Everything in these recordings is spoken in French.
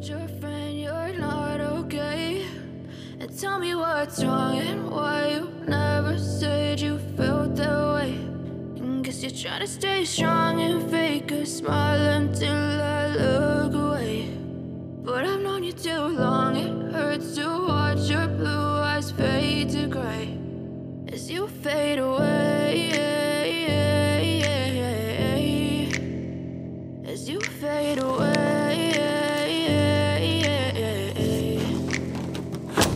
told your friend you're not okay? And tell me what's wrong and why you never said you felt that way. And guess you're trying to stay strong and fake a smile until I look away. But I've known you too long, it hurts to watch your blue eyes fade to gray as you fade away, as you fade away.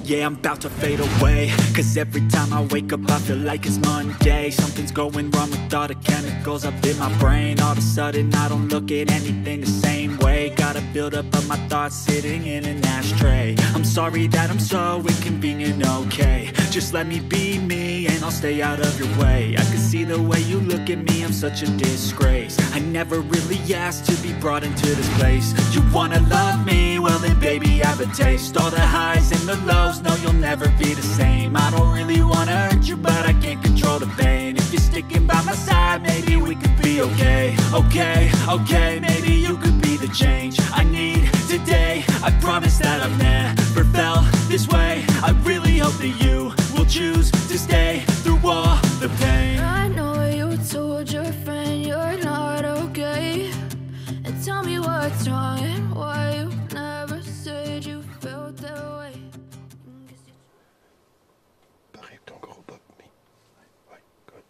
Yeah, I'm about to fade away, cause every time I wake up I feel like it's Monday. Something's going wrong with all the chemicals up in my brain. All of a sudden I don't look at anything the same way. Got a buildup of my thoughts sitting in an ashtray. I'm sorry that I'm so inconvenient, okay? Just let me be me and I'll stay out of your way. I can see the way you look at me, I'm such a disgrace. I never really asked to be brought into this place. You wanna love me? Well then baby have a taste. All the highs and the lows, no you'll never be the same. I don't really wanna hurt you but I can't control the pain. If you're sticking by my side maybe we could be okay. Okay, maybe you could be the change I need today. I promise that I've never felt this way. I really hope that you will choose to stay through all the pain. I know you told your friend you're not okay. And tell me what's wrong and why you never said you felt that way. T'arrives ton gros Bob me. Ouais, good.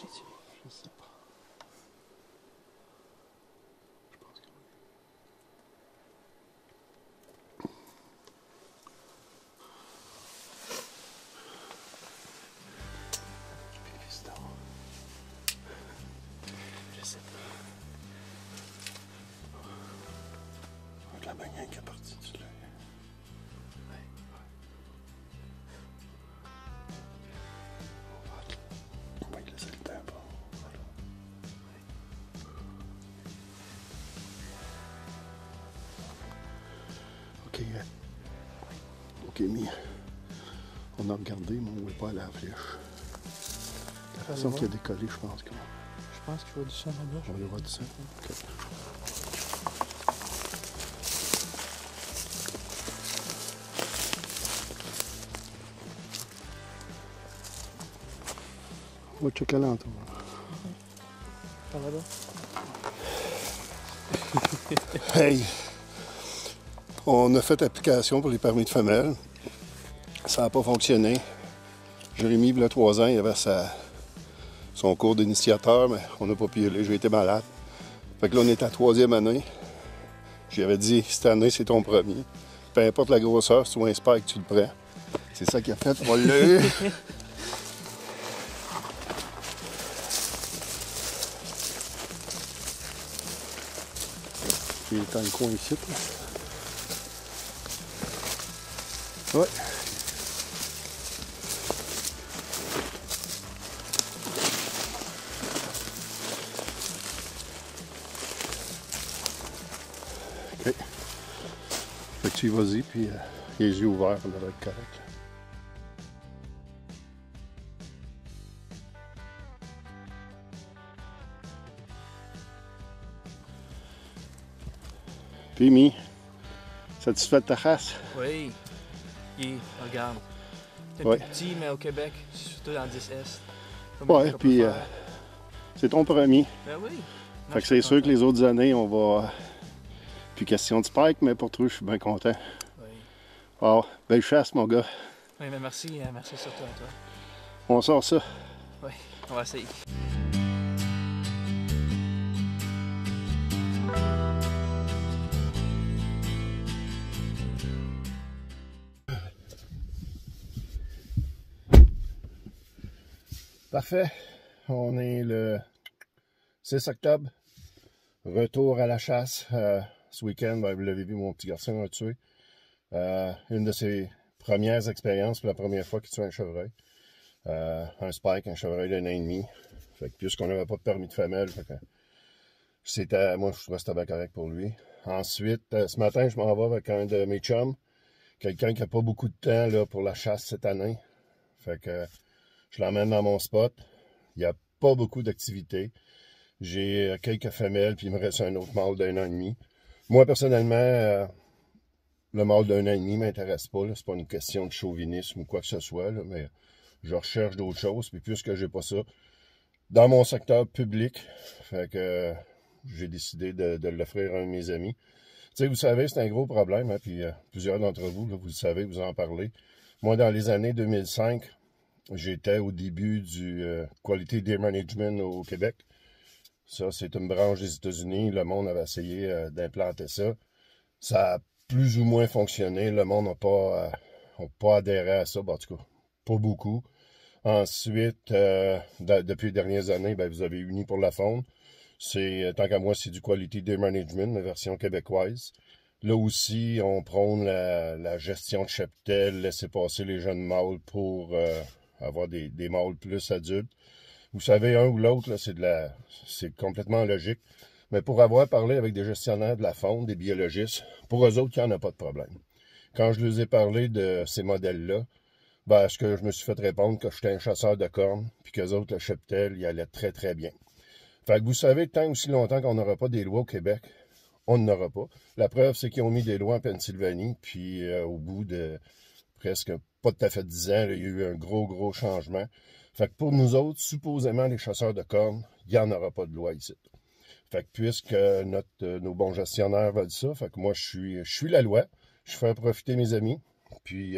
Je sais pas. Je pense que oui. Fiston. Je sais pas. De la bannière qui est partie du lait. On va y laisser le temps. Voilà. Ok. Ok, mais on a regardé, mais on ne voit pas la flèche. La façon qu'il a décollé, je pense que. Je pense qu'il faut du sang là-bas. On va y voir du sang. Ok. On va checker l'entour. Par là-bas. Hey! On a fait application pour les permis de femelle. Ça n'a pas fonctionné. Jérémy, il y a 3 ans, il avait son cours d'initiateur, mais on n'a pas pu y aller. J'ai été malade. Fait que là, on est à 3e année. J'avais dit, cette année, c'est ton premier. Peu importe la grosseur, si tu un spike, tu le prends. C'est ça qu'il a fait. On l'a eu. Il est dans le coin ici. Là. Ouais. OK. Fait que tu y vas-y, puis les yeux ouverts, on devrait être correct. Puis, Mi, satisfait de ta chasse? Oui. Regarde. C'est Ouais. plus petit, mais au Québec, surtout dans le 10S. Ouais, puis c'est ton premier. Ben oui. Fait que c'est sûr que les autres années, on va... Plus question de spike, mais pour toi, je suis bien content. Oui. Wow, belle chasse, mon gars. Oui, mais merci surtout à toi. On sort ça. Oui, on va essayer. Parfait. On est le 6 octobre. Retour à la chasse. Ce week-end, ben, vous l'avez vu, mon petit garçon a tué. Une de ses premières expériences, pour la première fois qu'il tue un chevreuil. Un spike, un chevreuil d'1 an et demi. Fait que puisqu'on n'avait pas de permis de femelle, fait que moi, je trouvais que c'était bien correct pour lui. Ensuite, ce matin, je m'en vais avec un de mes chums. Quelqu'un qui n'a pas beaucoup de temps là, pour la chasse cette année. Fait que je l'emmène dans mon spot. Il n'y a pas beaucoup d'activités. J'ai quelques femelles, puis il me reste un autre mâle d'1 an et demi. Moi, personnellement, le mâle d'1 an et demi ne m'intéresse pas. C'est pas une question de chauvinisme ou quoi que ce soit, là, mais je recherche d'autres choses. Puis puisque j'ai pas ça dans mon secteur public, fait que j'ai décidé de l'offrir à un de mes amis. Tu sais, vous savez, c'est un gros problème, hein, puis plusieurs d'entre vous, là, vous le savez, vous en parlez. Moi, dans les années 2005, j'étais au début du Quality Deer Management au Québec. Ça, c'est une branche des États-Unis. Le monde avait essayé d'implanter ça. Ça a plus ou moins fonctionné. Le monde n'a pas adhéré à ça. Bon, en tout cas, pas beaucoup. Ensuite, depuis les dernières années, ben, vous avez Uni pour la faune. Tant qu'à moi, c'est du Quality Deer Management, la version québécoise. Là aussi, on prône la gestion de cheptel, laisser passer les jeunes mâles pour avoir des mâles plus adultes. Vous savez, un ou l'autre, c'est complètement logique. Mais pour avoir parlé avec des gestionnaires de la faune, des biologistes, pour eux autres, il n'y en a pas de problème. Quand je leur ai parlé de ces modèles-là, ben, ce que je me suis fait répondre que j'étais un chasseur de cornes, puis qu'eux autres, le cheptel, il allait très, très bien. Fait que vous savez, tant aussi longtemps qu'on n'aura pas des lois au Québec, on n'en aura pas. La preuve, c'est qu'ils ont mis des lois en Pennsylvanie, puis au bout de presque pas tout à fait 10 ans, là, il y a eu un gros changement. Fait que pour nous autres, supposément les chasseurs de cornes, il n'y en aura pas de loi ici. Fait que puisque nos bons gestionnaires veulent ça, fait que moi je suis la loi, je fais profiter mes amis, puis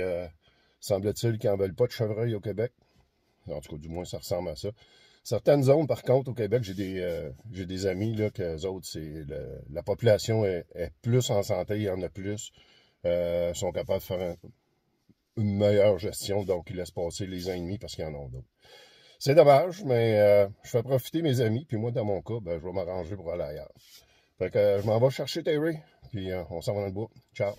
semble-t-il qu'ils n'en veulent pas de chevreuil au Québec. En tout cas, du moins ça ressemble à ça. Certaines zones, par contre, au Québec, j'ai des amis, là, qu'eux autres, la population est plus en santé, il y en a plus, sont capables de faire une meilleure gestion, donc ils laissent passer les ans et demi parce qu'ils en ont d'autres. C'est dommage, mais je fais profiter mes amis, puis moi, dans mon cas, ben, je vais m'arranger pour aller ailleurs. Fait que je m'en vais chercher Terry, puis on s'en va dans le bois. Ciao!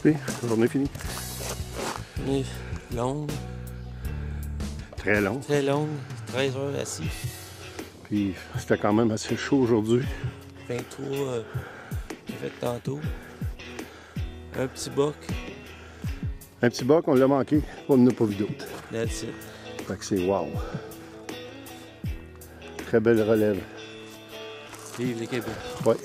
La journée finie. Longue. Très long. Très longue. 13 heures assis. Puis c'était quand même assez chaud aujourd'hui. 23 j'ai fait tantôt. Un petit boc. Un petit boc, on l'a manqué. On n'en a pas vu d'autres. That's it. Fait que c'est wow. Très belle relève. Vive les Québec. Ouais.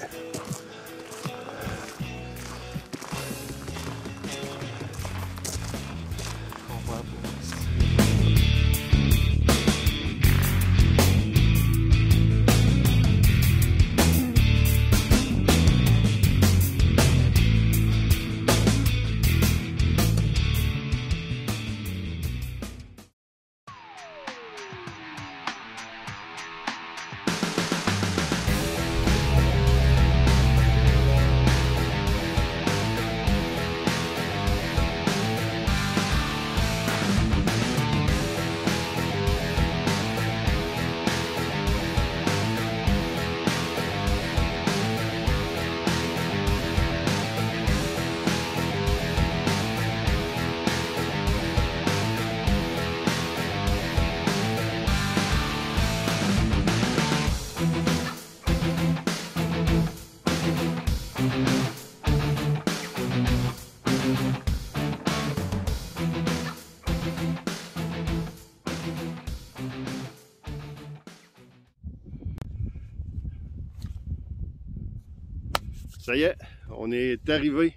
Ça y est, on est arrivé.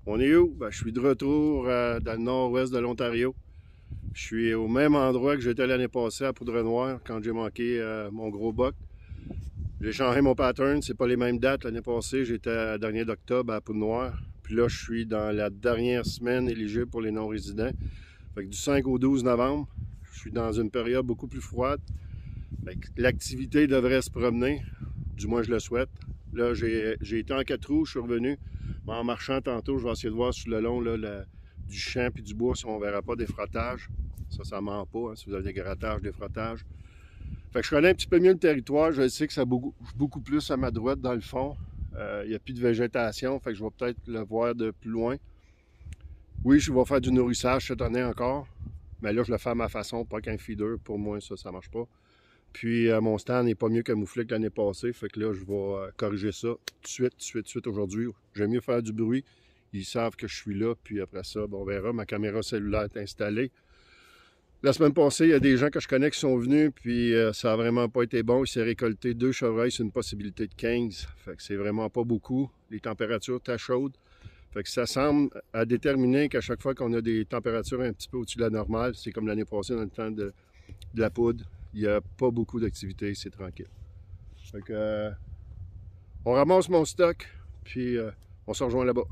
On est où? Ben, je suis de retour dans le nord-ouest de l'Ontario. Je suis au même endroit que j'étais l'année passée à Poudre-Noire quand j'ai manqué mon gros buck. J'ai changé mon pattern, c'est pas les mêmes dates. L'année passée, j'étais à la dernière d'octobre à Poudre-Noire. Puis là, je suis dans la dernière semaine éligible pour les non-résidents. Fait que du 5 au 12 novembre, je suis dans une période beaucoup plus froide. L'activité devrait se promener, du moins je le souhaite. Là, j'ai été en 4 roues, je suis revenu. Mais en marchant tantôt, je vais essayer de voir sur le long là, du champ et du bois si on ne verra pas des frottages. Ça ment pas, hein, si vous avez des grattages, des frottages. Fait que je connais un petit peu mieux le territoire. Je sais que ça bouge beaucoup plus à ma droite dans le fond. Il n'y a plus de végétation, fait que je vais peut-être le voir de plus loin. Oui, je vais faire du nourrissage cette année encore. Mais là, je le fais à ma façon, pas qu'un feeder. Pour moi, ça ne marche pas. Puis mon stand n'est pas mieux camouflé que l'année passée. Fait que là, je vais corriger ça tout de suite aujourd'hui. J'aime mieux faire du bruit. Ils savent que je suis là. Puis après ça, on verra. Ma caméra cellulaire est installée. La semaine passée, il y a des gens que je connais qui sont venus. Puis ça n'a vraiment pas été bon. Il s'est récolté 2 chevreuils sur une possibilité de 15. Fait que c'est vraiment pas beaucoup. Les températures étaient chaudes. Fait que ça semble à déterminer qu'à chaque fois qu'on a des températures un petit peu au-dessus de la normale, c'est comme l'année passée dans le temps de la poudre. Il n'y a pas beaucoup d'activité, c'est tranquille. Fait que, on ramasse mon stock, puis on se rejoint là-bas.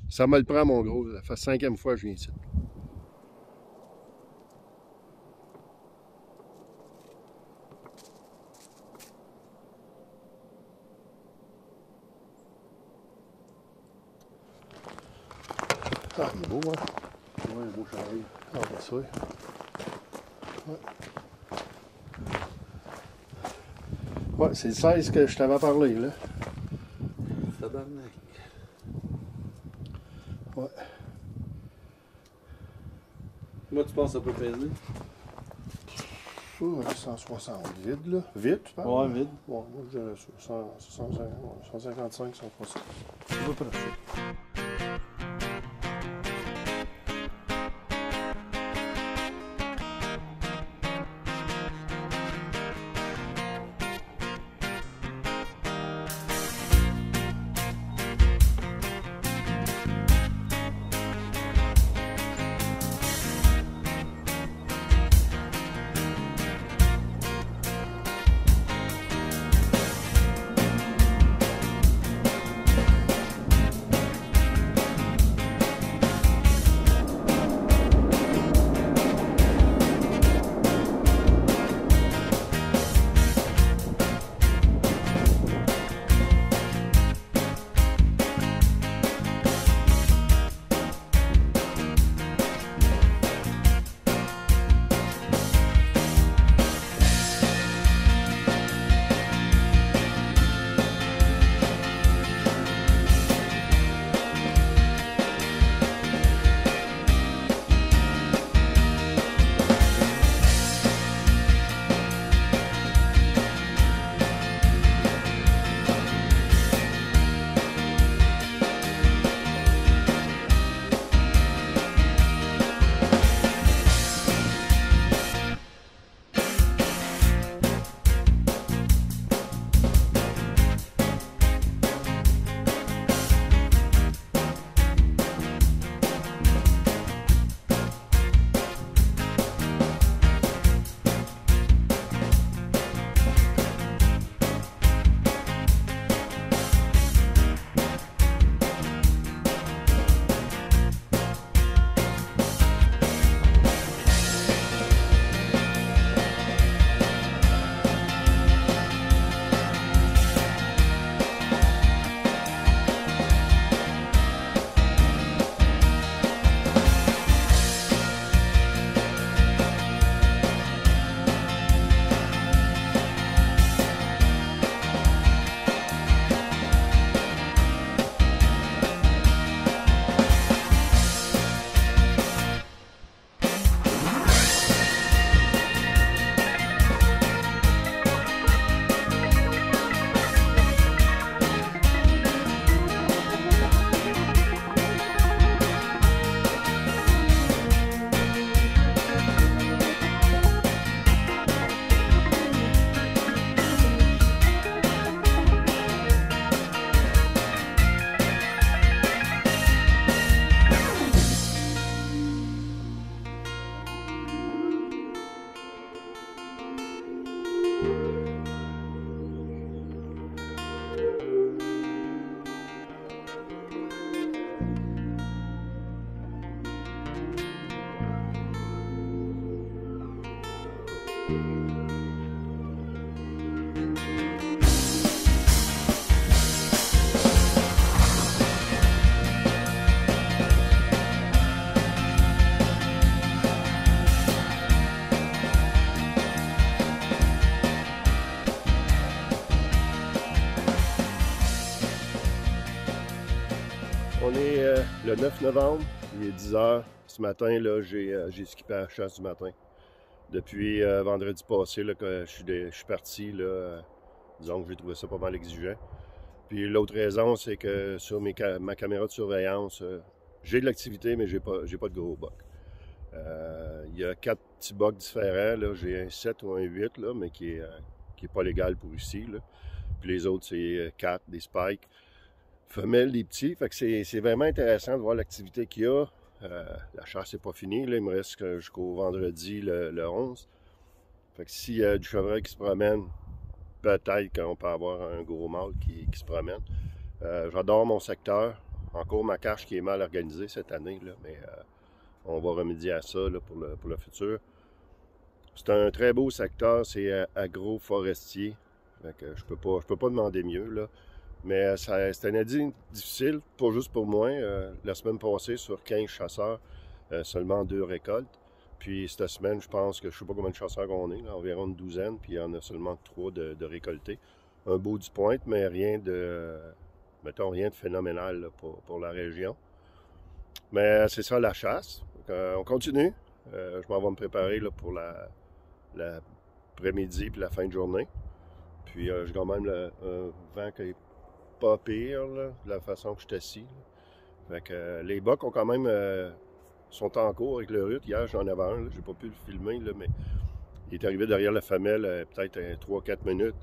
Ça me le prend, mon gros. Ça fait 5e fois que je viens ici. Ah, il est beau, hein? Oui, un beau charrier. Ah, bien sûr. Ouais. Ouais, c'est le 16 que je t'avais parlé, là. Tabarnak. Ouais. Moi, tu penses que ça peut peser? 160 vide, là. Vide, tu parles? Ouais, vide. Ouais, moi, je dirais ça. 155, 160. Ça va presser. On est le 9 novembre, il est 10 h. Ce matin, là, j'ai skippé à la chasse du matin. Depuis vendredi passé, là, que je suis parti, là, disons que j'ai trouvé ça pas mal exigeant. Puis l'autre raison, c'est que sur ma caméra de surveillance, j'ai de l'activité, mais j'ai pas de gros buck. Il y a 4 petits bucks différents. J'ai un 7 ou un 8, là, mais qui est pas légal pour ici. Là. Puis les autres, c'est 4, des spikes. Femelles, des petits. Fait que c'est vraiment intéressant de voir l'activité qu'il y a. La chasse n'est pas finie. Là. Il me reste jusqu'au vendredi, le 11. Fait que s'il y a du chevreuil qui se promène, peut-être qu'on peut avoir un gros mâle qui se promène. J'adore mon secteur. Encore ma cache qui est mal organisée cette année, là, mais on va remédier à ça là, pour le futur. C'est un très beau secteur, c'est agroforestier. Je peux pas demander mieux. Là. Mais c'est une année difficile, pas juste pour moi. La semaine passée, sur 15 chasseurs, seulement 2 récoltes. Puis cette semaine, je pense que je ne sais pas combien de chasseurs on est, là, environ une douzaine, puis il y en a seulement 3 de récoltés. Un beau du pointe, mais rien de phénoménal là, pour la région. Mais c'est ça la chasse. On continue. Je m'en vais me préparer là, pour l'après-midi puis la fin de journée. Puis j'ai quand même un vent qui est pas pire, là, de la façon que je suis assis. Fait que les bucks ont quand même sont en cours avec le rut. Hier, j'en avais un, j'ai pas pu le filmer, là, mais il est arrivé derrière la femelle peut-être 3-4 minutes.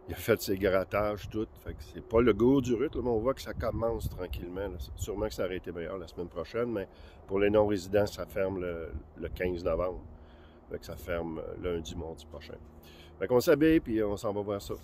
Il a fait ses grattages, tout. Fait que c'est pas le goût du rut, là, mais on voit que ça commence tranquillement. Là. Sûrement que ça aurait été meilleur la semaine prochaine, mais pour les non-résidents, ça ferme le 15 novembre. Fait que ça ferme lundi, mardi prochain. Fait qu'on s'habille, puis on s'en va voir ça.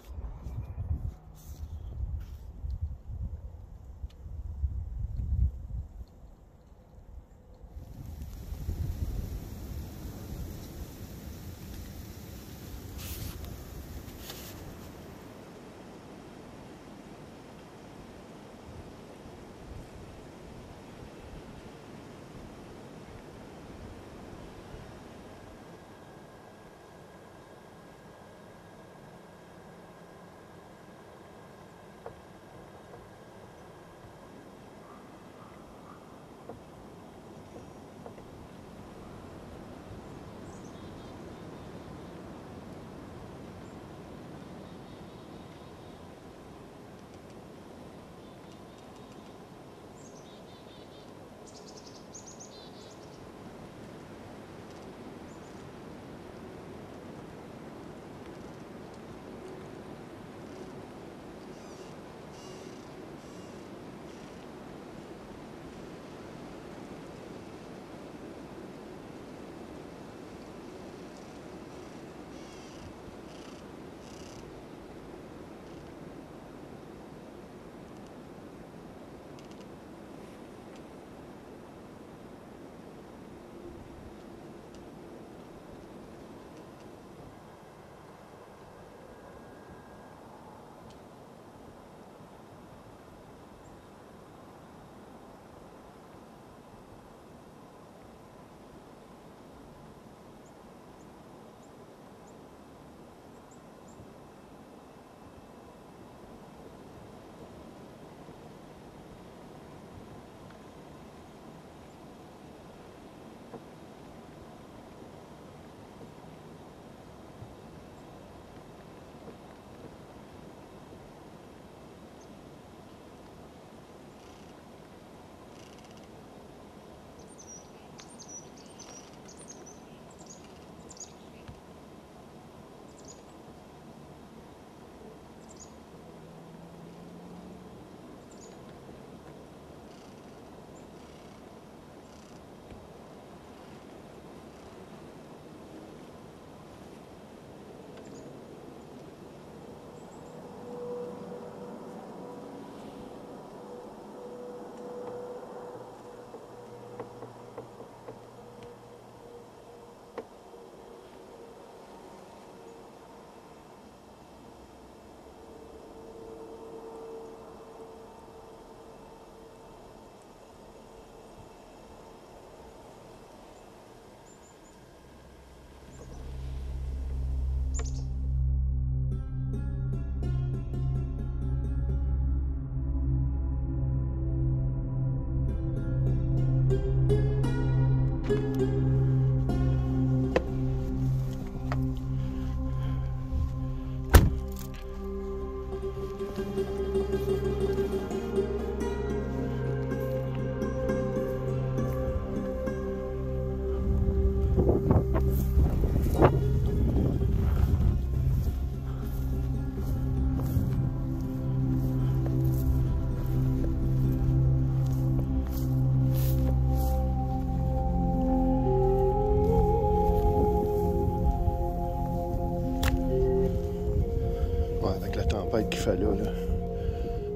fait là.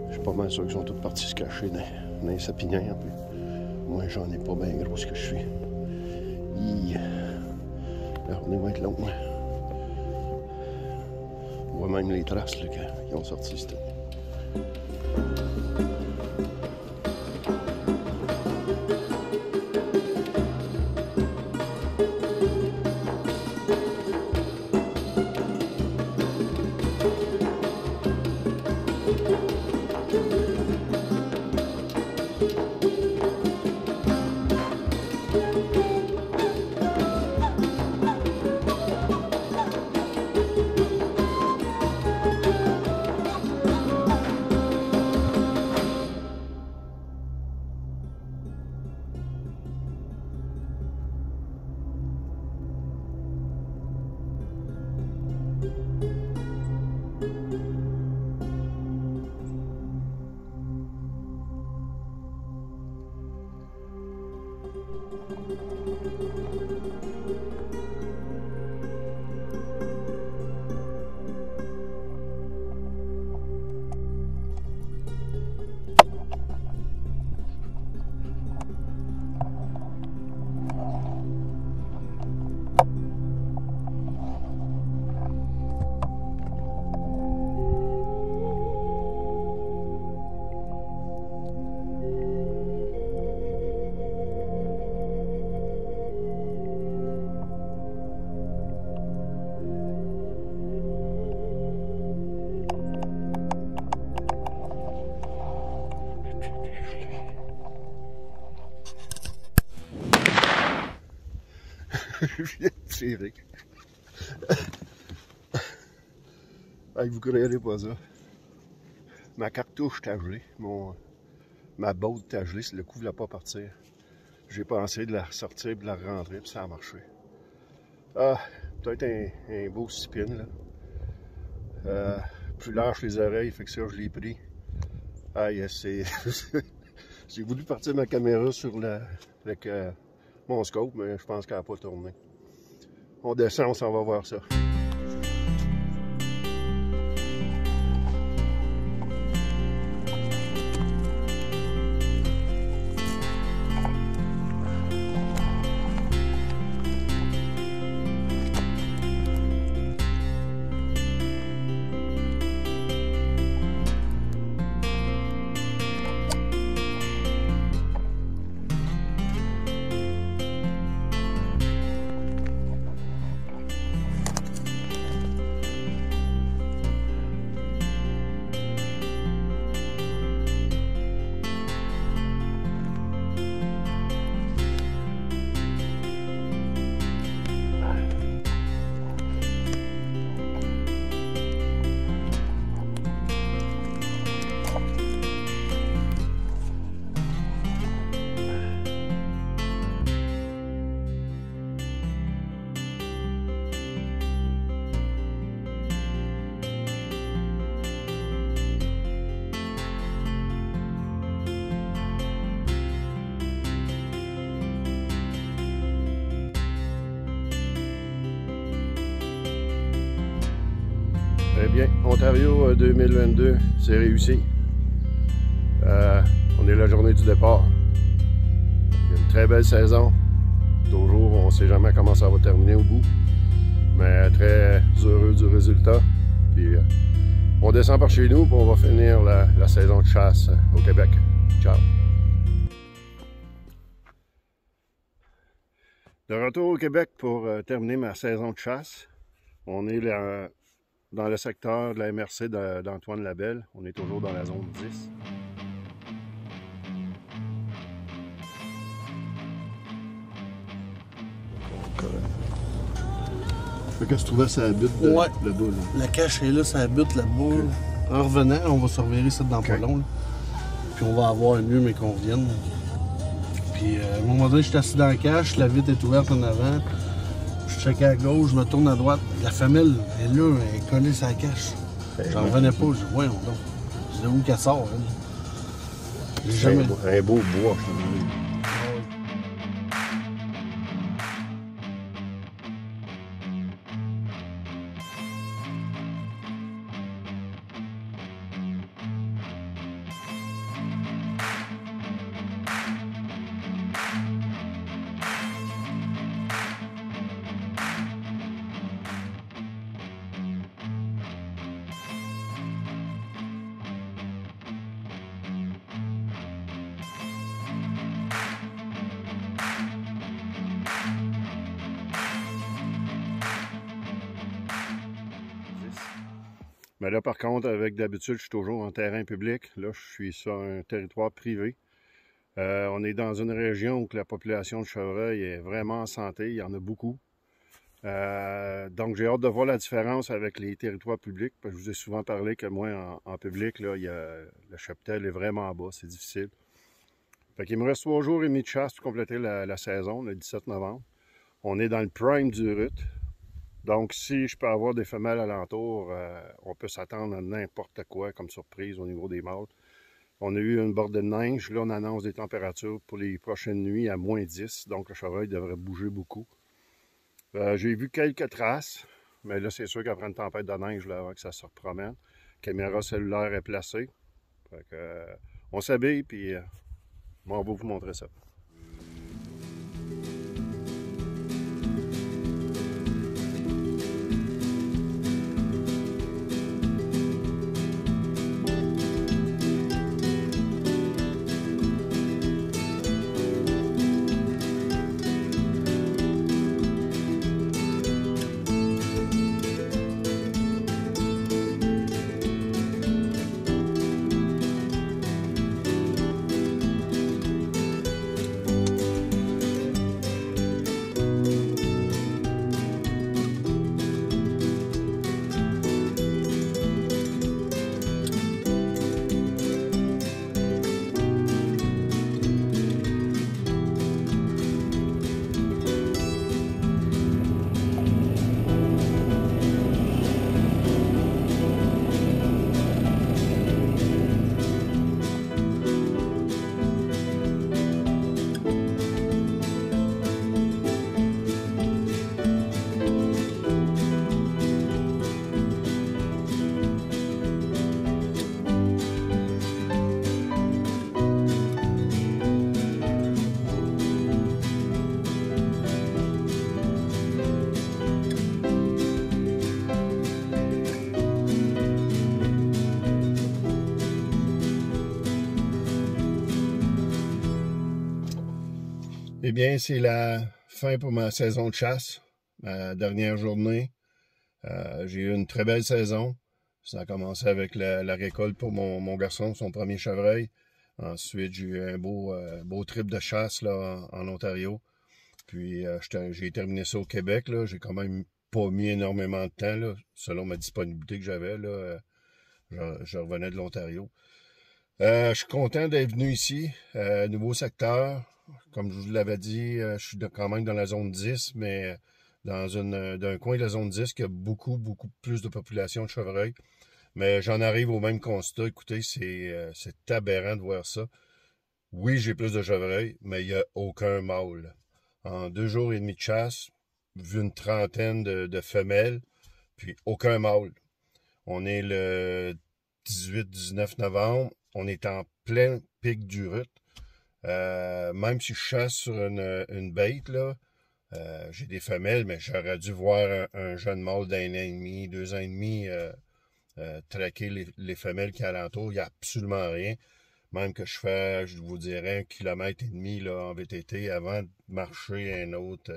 Je suis pas mal sûr qu'ils sont tous partis se cacher dans les sapinières. Puis moi, j'en ai pas bien gros ce que je suis. La journée va être longue. On voit même les traces là, qu'ils ont sorti cette année. Je viens de tirer. Hey, vous croirez pas ça. Ma cartouche t'a gelé, ma botte t'a gelé, le coup ne voulait pas partir. J'ai pensé de la ressortir et de la rentrer, puis ça a marché. Ah, peut-être un beau spin, là. Plus large les oreilles, fait que ça, je l'ai pris. Aïe, c'est... J'ai voulu partir ma caméra avec mon scope, mais je pense qu'elle n'a pas tourné. On descend, on s'en va voir ça. Eh bien, Ontario 2022, c'est réussi. On est la journée du départ. Il y a une très belle saison. Toujours, on ne sait jamais comment ça va terminer au bout. Mais très heureux du résultat. Puis, on descend par chez nous, puis on va finir la saison de chasse au Québec. Ciao! De retour au Québec pour terminer ma saison de chasse. On est dans le secteur de la MRC d'Antoine Labelle. On est toujours dans la zone 10. Fait que se trouvait sa butte ouais. Là-bas. Là. La cache est là, ça butte là-bas. Okay. En revenant, on va se revirer ça dans pas long. Là. Puis on va avoir mieux, mais qu'on revienne. Puis à un moment donné, je suis assis dans la cache, la vitre est ouverte en avant. Je check à gauche, je me tourne à droite. La femelle est là, elle est collée sur la cache. J'en revenais pas, je dis, voyons donc. Je dis, où qu'elle sort, elle? Jamais... Un beau bois, je te dis. Mais là, par contre, avec d'habitude, je suis toujours en terrain public. Là, je suis sur un territoire privé. On est dans une région où la population de chevreuil est vraiment en santé. Il y en a beaucoup. Donc, j'ai hâte de voir la différence avec les territoires publics. Parce que je vous ai souvent parlé que moi, en public, là, le cheptel est vraiment bas. C'est difficile. Fait qu'il me reste 3 jours et demi de chasse pour compléter la saison, le 17 novembre. On est dans le prime du rut. Donc, si je peux avoir des femelles alentour, on peut s'attendre à n'importe quoi comme surprise au niveau des mâles. On a eu une bordée de neige. Là, on annonce des températures pour les prochaines nuits à moins 10. Donc, le chevreuil devrait bouger beaucoup. J'ai vu quelques traces. Mais là, c'est sûr qu'après une tempête de neige, là, avant que ça se repromène, la caméra cellulaire est placée. Fait que, on s'habille, puis on va vous montrer ça. Eh bien, c'est la fin pour ma saison de chasse, ma dernière journée. J'ai eu une très belle saison. Ça a commencé avec la récolte pour mon garçon, son premier chevreuil. Ensuite, j'ai eu un beau trip de chasse là, en Ontario. Puis, j'ai terminé ça au Québec. Là. J'ai quand même pas mis énormément de temps, là, selon ma disponibilité que j'avais. Là, je revenais de l'Ontario. Je suis content d'être venu ici. Nouveau secteur. Comme je vous l'avais dit, je suis quand même dans la zone 10, mais dans un coin de la zone 10 qui a beaucoup plus de population de chevreuils. Mais j'en arrive au même constat. Écoutez, c'est aberrant de voir ça. Oui, j'ai plus de chevreuils, mais il n'y a aucun mâle. En 2 jours et demi de chasse, vu une trentaine de femelles, puis aucun mâle. On est le 18-19 novembre. On est en plein pic du rut. Même si je chasse sur une bête, là, j'ai des femelles, mais j'aurais dû voir un jeune mâle d'1 an et demi, 2 ans et demi traquer les femelles qui alentour. Il n'y a absolument rien. Même que je fais, je vous dirais, 1,5 km là, en VTT avant de marcher un autre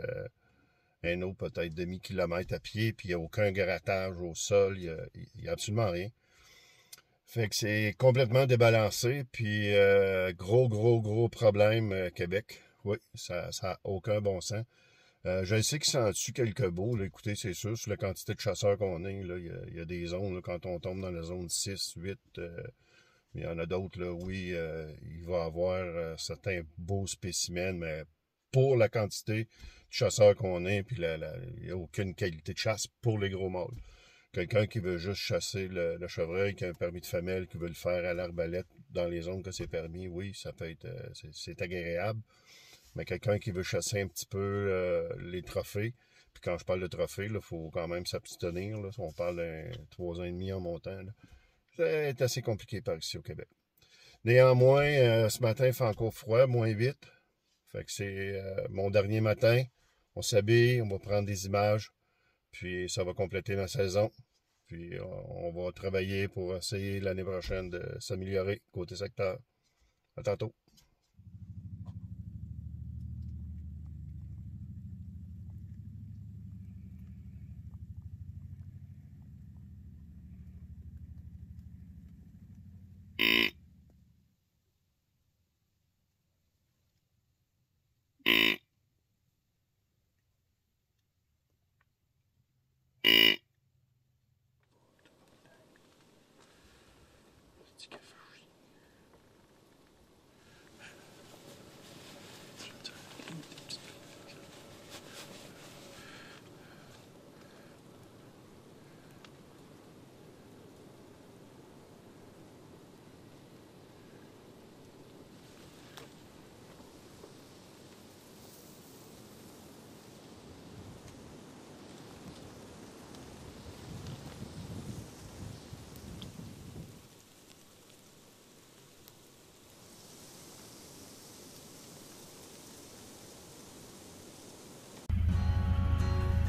peut-être demi-kilomètre à pied, puis il n'y a aucun grattage au sol, il y a absolument rien. Fait que c'est complètement débalancé, puis gros problème Québec. Oui, ça a aucun bon sens. Je sais qu'il s'en tue quelques beaux, là. Écoutez, c'est sûr, sur la quantité de chasseurs qu'on est, là, il y a des zones, là, quand on tombe dans la zone 6, 8, il y en a d'autres, là, oui, il va y avoir certains beaux spécimens, mais pour la quantité de chasseurs qu'on est, puis il n'y a aucune qualité de chasse pour les gros mâles. Quelqu'un qui veut juste chasser le chevreuil, qui a un permis de femelle, qui veut le faire à l'arbalète dans les zones que c'est permis, oui, ça peut être, c'est agréable. Mais quelqu'un qui veut chasser un petit peu les trophées, puis quand je parle de trophées, il faut quand même s'abstenir. Là, on parle d'un 3 ans et demi en montant. Là. C'est assez compliqué par ici au Québec. Néanmoins, ce matin, il fait encore froid, moins 8. Fait que c'est mon dernier matin. On s'habille, on va prendre des images. Puis ça va compléter la saison. Puis on va travailler pour essayer l'année prochaine de s'améliorer côté secteur. À tantôt.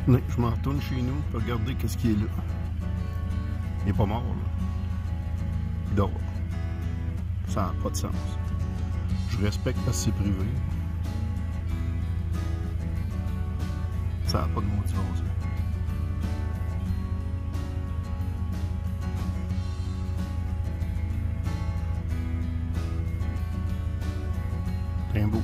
Oui, je m'en retourne chez nous pour regarder qu'est-ce qui est là. Il n'est pas mort, là. Il dort. Ça n'a pas de sens. Je respecte parce que c'est privé. Ça n'a pas de maudit bon sens. C'est un beau.